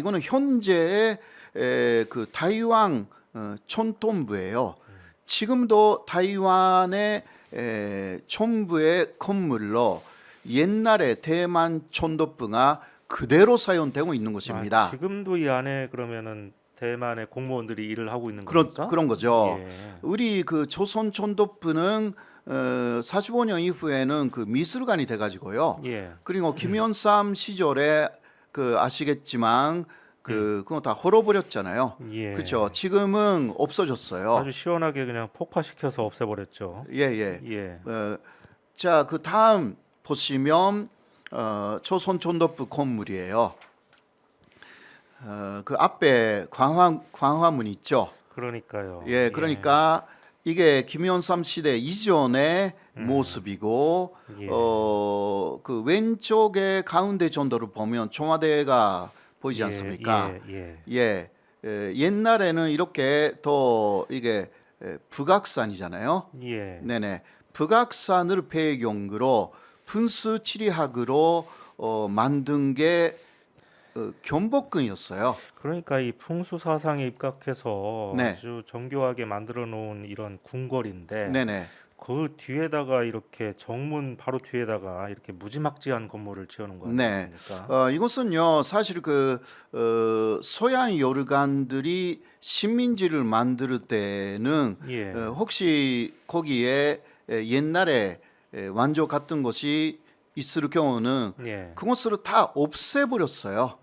이거는 현재의 그 타이완 촌동부예요. 지금도 타이완의 촌부의 건물로 옛날에 대만 촌동부가 그대로 사용되고 있는 것입니다. 지금도 이 안에 그러면은 대만의 공무원들이 일을 하고 있는 그런 겁니까? 그런 거죠. 예. 우리 그 조선 촌동부는 45년 이후에는 그 미술관이 돼가지고요. 예. 그리고 김영삼 시절에 그 아시겠지만 그거 다 헐어버렸잖아요. 예. 그렇죠. 지금은 없어졌어요. 아주 시원하게 그냥 폭파시켜서 없애버렸죠. 예, 예. 예. 자, 그 다음 보시면 조선 촌동부 건물이에요. 그 앞에 광화문 있죠. 그러니까요. 예, 그러니까 이게 김영삼 시대 이전의 모습이고 예. 그 왼쪽에 가운데 정도를 보면 청와대가 보이지 예, 않습니까? 예. 예, 옛날에는 이렇게 더 이게 북악산이잖아요. 예. 네네, 북악산을 배경으로 분수 지리학으로 만든 게 경복궁이었어요. 그러니까 이 풍수 사상에 입각해서 네, 아주 정교하게 만들어 놓은 이런 궁궐인데 네네. 그 뒤에다가 이렇게 정문 바로 뒤에다가 이렇게 무지막지한 건물을 지어놓은 거 네, 아니겠습니까? 이것은요 사실 그 서양 여르간들이 식민지를 만들 때는 예. 혹시 거기에 옛날에 완조 같은 것이 있을 경우는 예. 그것을 다 없애버렸어요.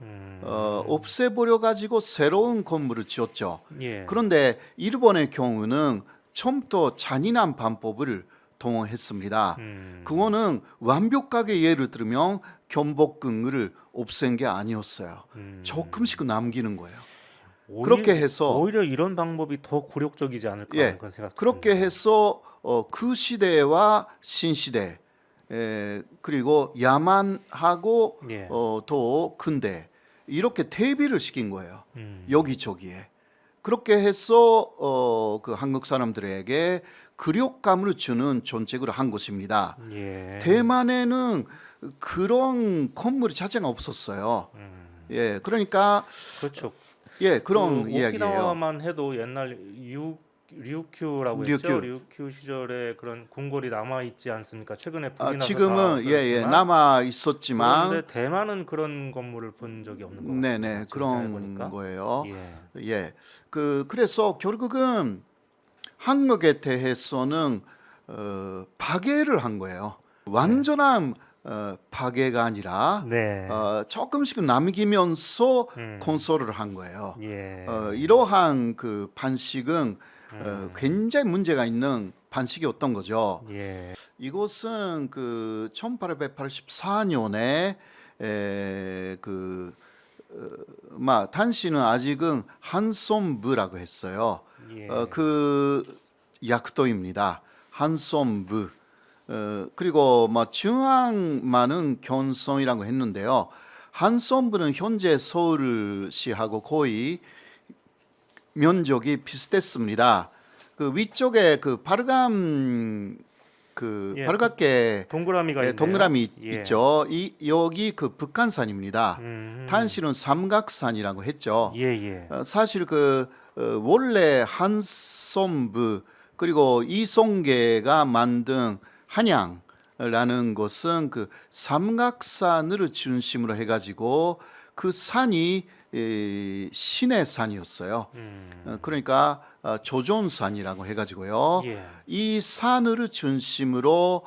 없애버려 가지고 새로운 건물을 지었죠. 예. 그런데 일본의 경우는 처음부터 잔인한 방법을 동원했습니다. 그거는 완벽하게 예를 들면 경복궁을 없앤 게 아니었어요. 조금씩 남기는 거예요. 그렇게 해서 오히려 이런 방법이 더 굴욕적이지 않을까 하는 예, 그런 생각 그렇게 듭니다. 해서 그 시대와 신시대 그리고 야만하고 예. 더 근대 이렇게 대비를 시킨 거예요. 음. 여기저기에. 그렇게 해서 그 한국 사람들에게 굴욕감을 주는 정책을 한 것입니다. 예. 대만에는 그런 건물 자체가 없었어요. 예, 그러니까 그렇죠. 예, 그런 그 이야기예요. 오키나와만 해도 옛날 류큐라고 했죠. 류큐. 류큐 시절에 그런 궁궐이 남아 있지 않습니까? 최근에 아, 북이 나서 다 지금은 예, 없어졌지만 남아 있었지만 그런데 대만은 그런 건물을 본 적이 없는 것 같습니다. 네네, 지금 생각해 그런 보니까. 거예요. 예. 예, 그래서 결국은 한국에 대해서는 파괴를 한 거예요. 완전한 파괴가 아니라 네. 조금씩 남기면서 음. 건설을 한 거예요. 예. 이러한 그 반식은 굉장히 문제가 있는 반식이었던 거죠. 예. 이것은 그 1884년에 당시는 아직은 한손부라고 했어요. 예. 그 약도입니다. 한손부. 그리고 중앙만은 견성이라고 했는데요. 한손부는 현재 서울시하고 거의 면적이 비슷했습니다. 그 위쪽에 그 바르감 예, 바르갑게 동그라미가 있네요. 동그라미 예. 있죠. 여기 그 북한산입니다. 음. 당시는 삼각산이라고 했죠. 예, 예. 사실 원래 한손부 그리고 이송계가 만든 한양라는 것은 그 삼각산을 중심으로 해가지고 그 산이 신의 산이었어요. 그러니까 조존산이라고 해가지고요. 예. 이 산을 중심으로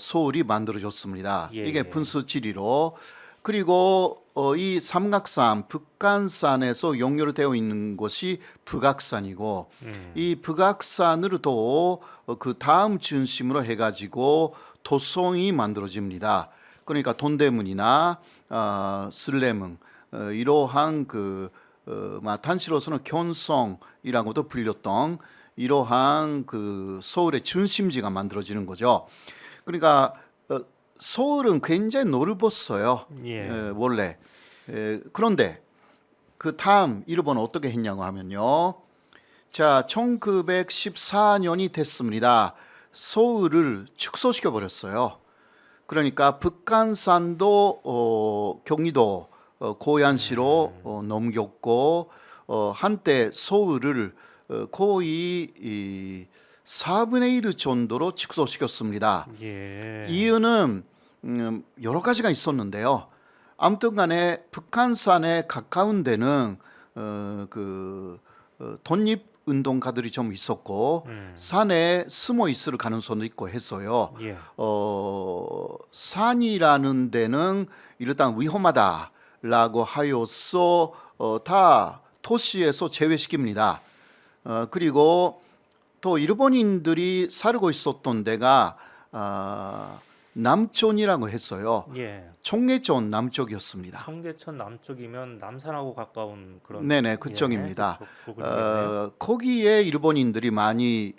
서울이 만들어졌습니다. 예, 이게 예. 분수지리로. 그리고 이 삼각산 북한산에서 연결되어 있는 것이 북악산이고 이 북악산으로 또 그 다음 중심으로 해가지고 도성이 만들어집니다. 그러니까 동대문이나 슬레문 이러한 단시로서는 견성이라고도 불렸던 이러한 그 서울의 중심지가 만들어지는 거죠. 그러니까 서울은 굉장히 넓었어요. 예. 원래. 그런데 그 다음 일본은 어떻게 했냐고 하면요. 자, 1914년이 됐습니다. 서울을 축소시켜 버렸어요. 그러니까 북한산도 경기도 고얀시로 넘겼고 한때 서울을 거의 4분의 1 정도로 축소시켰습니다. 예. 이유는 여러 가지가 있었는데요. 아무튼간에 북한산에 가까운 데는 독립 운동가들이 좀 있었고 산에 숨어 있을 가능성도 있고 해서요. 예. 산이라는 데는 일단 위험하다라고 하여서 다 도시에서 제외시킵니다. 그리고 또 일본인들이 살고 있었던 데가 남촌이라고 했어요. 예. 청계천 남쪽이었습니다. 청계천 남쪽이면 남산하고 가까운 그런 네네, 그쪽입니다. 그쪽 부분이겠네요. 거기에 일본인들이 많이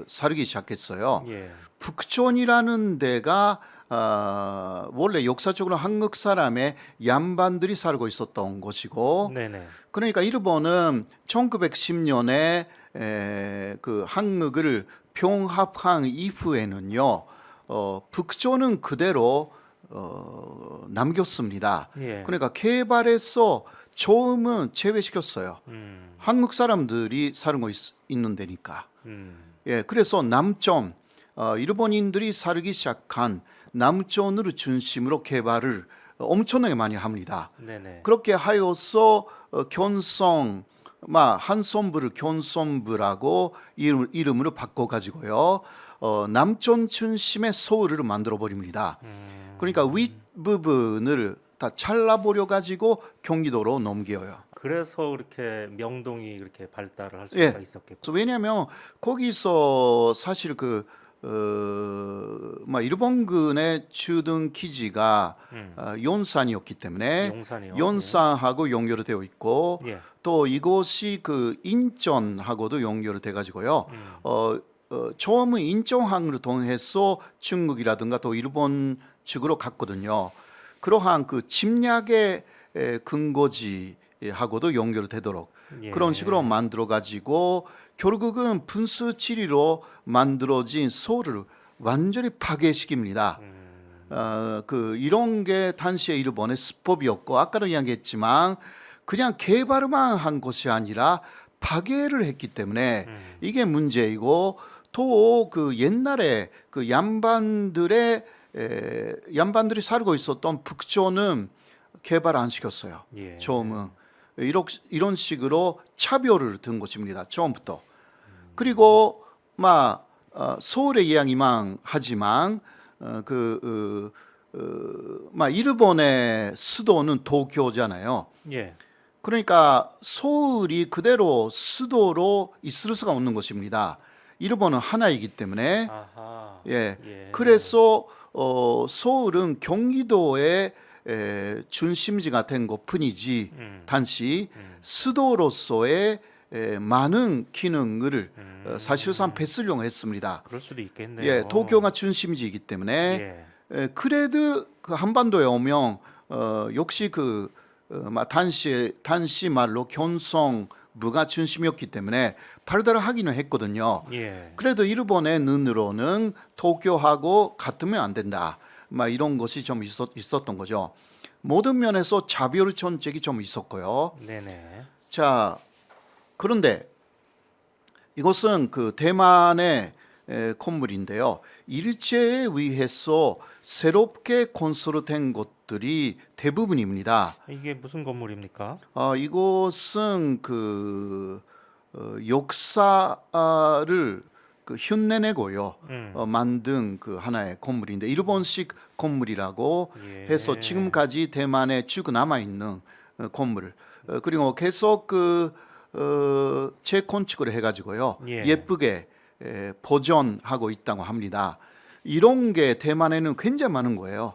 살기 시작했어요. 예. 북촌이라는 데가 원래 역사적으로 한국 사람의 양반들이 살고 있었던 곳이고, 네네. 그러니까 일본은 1910년에 그 한국을 병합한 이후에는요, 북촌은 그대로 남겼습니다. 예. 그러니까 개발해서 처음은 제외시켰어요. 한국 사람들이 살고 있는 데니까. 예, 그래서 남촌, 일본인들이 살기 시작한 남촌을 중심으로 개발을 엄청나게 많이 합니다. 네네. 그렇게 하여서 견성, 한성부를 견성부라고 이름으로 바꿔가지고요. 남촌 중심의 서울을 만들어 버립니다. 그러니까 윗부분을 다 잘라버려 가지고 경기도로 넘겨요. 그래서 그렇게 명동이 이렇게 발달을 할 수가 예. 있었겠고. 왜냐하면 거기서 사실 일본군의 주둔 기지가 용산이었기 때문에 용산이요. 용산하고 연결되어 있고 예. 또 이곳이 인천하고도 연결돼 가지고요. 처음은 인천항을 통해서 중국이라든가 또 일본 측으로 갔거든요. 그러한 침략의 근거지하고도 연결되도록 예. 그런 식으로 만들어 가지고 결국은 분수 치리로 만들어진 서울을 완전히 파괴시킵니다. 이런 게 당시에 일본의 수법이었고 아까도 이야기했지만 그냥 개발만 한 것이 아니라 파괴를 했기 때문에 이게 문제이고 또 옛날에 양반들이 살고 있었던 북촌은 개발 안 시켰어요. 예. 처음은 이런 식으로 차별을 둔 것입니다. 처음부터. 그리고 서울의 이야기만 하지만 일본의 수도는 도쿄잖아요. 예. 그러니까 서울이 그대로 수도로 있을 수가 없는 것입니다. 일본은 하나이기 때문에. 아하. 예. 예. 그래서 서울은 경기도의 중심지가 된 것뿐이지 단지 수도로서의 많은 기능을 사실상 뺏으려고 했습니다. 그럴 수도 있겠네요. 예, 도쿄가 중심지이기 때문에 그래도 한반도에 오면 역시 단시 말로 견성부가 중심이었기 때문에 발달을 하기는 했거든요. 예. 그래도 일본의 눈으로는 도쿄하고 같으면 안 된다. 이런 것이 좀 있었던 거죠. 모든 면에서 차별 정책이 좀 있었고요. 네네. 자, 그런데 이것은 대만의 건물인데요. 일제에 의해서 새롭게 건설된 것들이 대부분입니다. 이게 무슨 건물입니까? 이곳은 역사를 흉내내고요. 만든 하나의 건물인데 일본식 건물이라고 예. 해서 지금까지 대만에 쭉 남아 있는 건물. 그리고 계속 재건축을 해가지고요. 예. 예쁘게 보존하고 있다고 합니다. 이런 게 대만에는 굉장히 많은 거예요.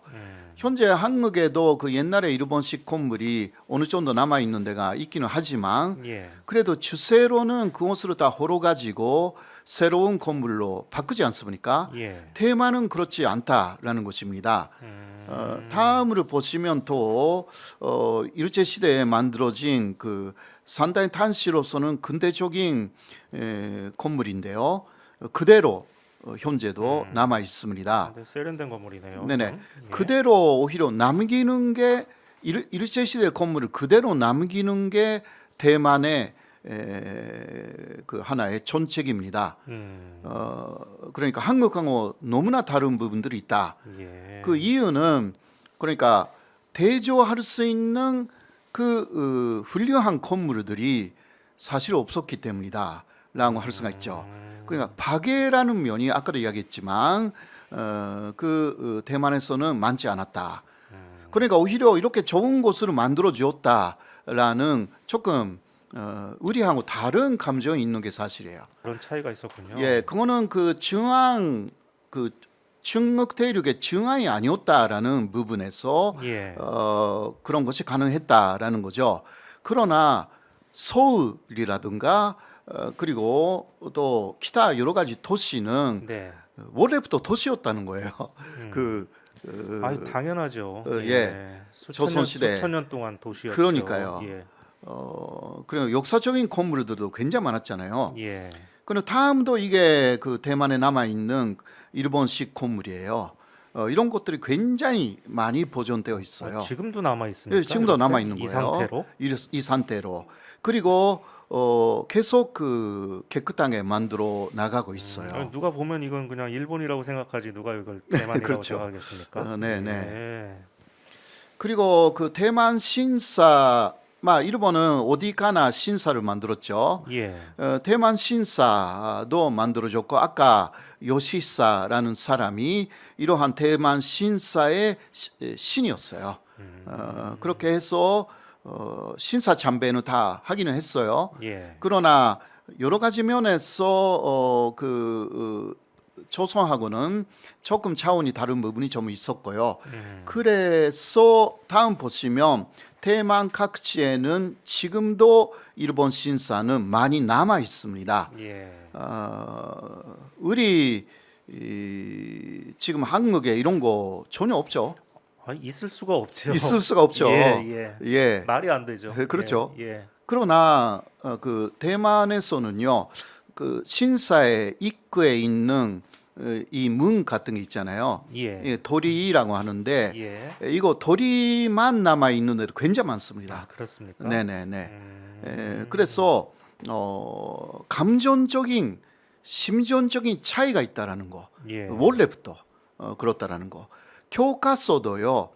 현재 한국에도 옛날에 일본식 건물이 어느 정도 남아 있는 데가 있기는 하지만 예. 그래도 추세로는 그것으로 다 헐어가지고 새로운 건물로 바꾸지 않습니까? 예. 대만은 그렇지 않다라는 것입니다. 다음으로 보시면 또 일제 시대에 만들어진 산다이 탄시로서는 근대적인 건물인데요. 그대로 현재도 남아 있습니다. 세련된 건물이네요. 네네. 예. 그대로 오히려 남기는 게 일제 시대 건물을 그대로 남기는 게 대만의 그 하나의 전책입니다. 그러니까 한국하고 너무나 다른 부분들이 있다. 예. 그 이유는 그러니까 대조할 수 있는 그 훌륭한 건물들이 사실 없었기 때문이다라고 할 수가 있죠. 그러니까 파괴라는 면이 아까도 이야기했지만 대만에서는 많지 않았다. 그러니까 오히려 이렇게 좋은 곳으로 만들어 주었다라는 조금 우리하고 다른 감정이 있는 게 사실이에요. 그런 차이가 있었군요. 예, 그거는 그 중앙 그 중국 대륙의 중앙이 아니었다라는 부분에서 예. 그런 것이 가능했다라는 거죠. 그러나 서울이라든가 그리고 또 기타 여러 가지 도시는 네. 원래부터 도시였다는 거예요. 아니 당연하죠. 예. 수천 조선시대. 수천 년 동안 도시였죠. 그러니까요. 예. 그리고 역사적인 건물들도 굉장히 많았잖아요. 예. 그리고 다음도 이게 그 대만에 남아 있는 일본식 건물이에요. 이런 것들이 굉장히 많이 보존되어 있어요. 지금도 남아 있습니까? 예, 지금도 이렇게? 남아 있는 이 거예요. 상태로? 이 상태로. 그리고 계속 그 깨끗하게 만들어 나가고 있어요. 아니, 누가 보면 이건 그냥 일본이라고 생각하지 누가 이걸 대만이라고 그렇죠. 생각하겠습니까? 네, 네. 예. 그리고 그 대만 신사, 일본은 어디 가나 신사를 만들었죠. 예. 대만 신사도 만들어졌고 아까 요시사라는 사람이 이러한 대만 신사의 신이었어요. 그렇게 해서 신사 참배는 다 하기는 했어요. 예. 그러나 여러 가지 면에서 조선하고는 조금 차원이 다른 부분이 좀 있었고요. 그래서 다음 보시면 대만 각지에는 지금도 일본 신사는 많이 남아 있습니다. 예. 우리 지금 한국에 이런 거 전혀 없죠. 있을 수가 없죠. 있을 수가 없죠. 예, 예. 예. 말이 안 되죠. 그렇죠. 예. 예. 그러나 그 대만에서는요, 그 신사의 입구에 있는 이 문 같은 게 있잖아요. 예. 예, 도리라고 하는데 예. 이거 도리만 남아 있는 데도 굉장히 많습니다. 그렇습니까? 네네네. 그래서 감정적인 심정적인 차이가 있다라는 거. 예. 원래부터 그렇다라는 거. 교과서도요.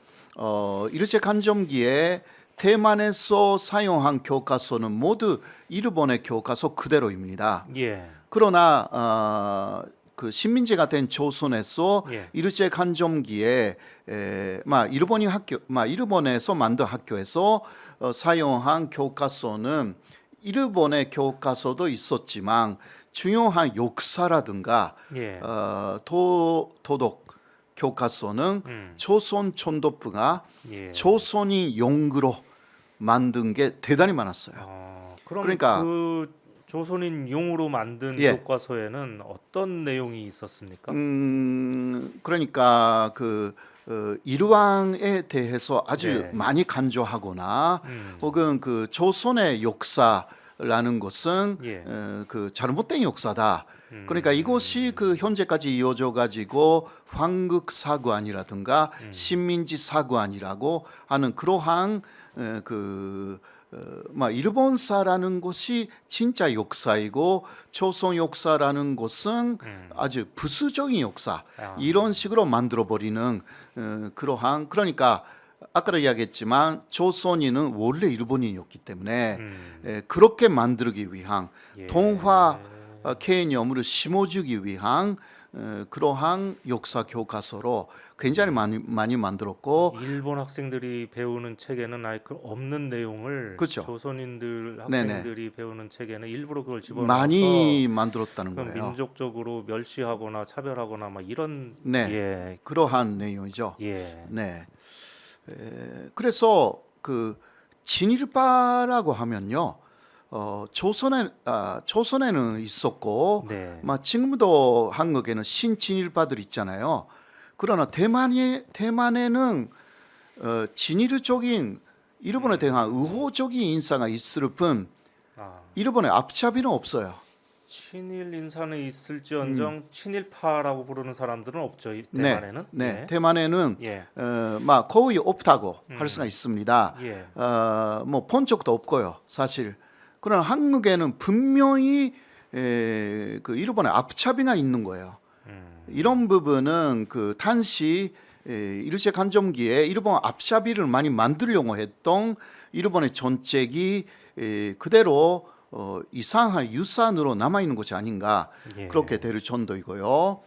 일제 간점기에 대만에서 사용한 교과서는 모두 일본의 교과서 그대로입니다. 예. 그러나 그 식민지가 된 조선에서 예. 일제 간점기에 일본에서 만든 학교에서 사용한 교과서는 일본의 교과서도 있었지만 중요한 역사라든가 예. 도덕 교과서는 조선 총독부가 예. 조선인 용구로 만든 게 대단히 많았어요. 그럼 그러니까 그 조선인 용으로 만든 예. 교과서에는 어떤 내용이 있었습니까? 그러니까 일왕에 대해서 아주 네. 많이 간조하거나 혹은 그 조선의 역사라는 것은 예. 그 잘못된 역사다. 그러니까 이것이 그 현재까지 이어져 가지고 황국 사관이라든가 식민지 사관이라고 하는 그러한 일본사라는 것이 진짜 역사이고 조선 역사라는 것은 아주 부수적인 역사 이런 식으로 만들어 버리는 그러한 그러니까 아까도 이야기했지만 조선인은 원래 일본인이었기 때문에 그렇게 만들기 위한 예. 동화 개념을 심어주기 위한 그러한 역사 교과서로 굉장히 많이 만들었고 일본 학생들이 배우는 책에는 아예 그 없는 내용을 그렇죠. 조선인들 네네. 학생들이 배우는 책에는 일부러 그걸 집어넣어서 많이 만들었다는 그건 거예요. 민족적으로 멸시하거나 차별하거나 막 이런 네, 예. 그러한 내용이죠. 예. 네. 그래서 그 진일파라고 하면요, 조선에는 있었고, 네. 지금도 한국에는 신진일파들 있잖아요. 그러나 대만에는 진일적인 일본에 대한 의호적인 인사가 있을 뿐 아, 일본의 앞잡이는 없어요. 친일 인사는 있을지언정 친일파라고 부르는 사람들은 없죠. 이 네, 대만에는. 네. 대만에는 예. 막 거의 없다고 할 수가 있습니다. 예. 뭐 본 적도 없고요, 사실. 그러나 한국에는 분명히 그 일본의 앞차비가 있는 거예요. 이런 부분은 그 당시 일제 강점기에 일본 앞차비를 많이 만들려고 했던 일본의 정책이 그대로 이상한 유산으로 남아 있는 것이 아닌가 예. 그렇게 될 정도이고요.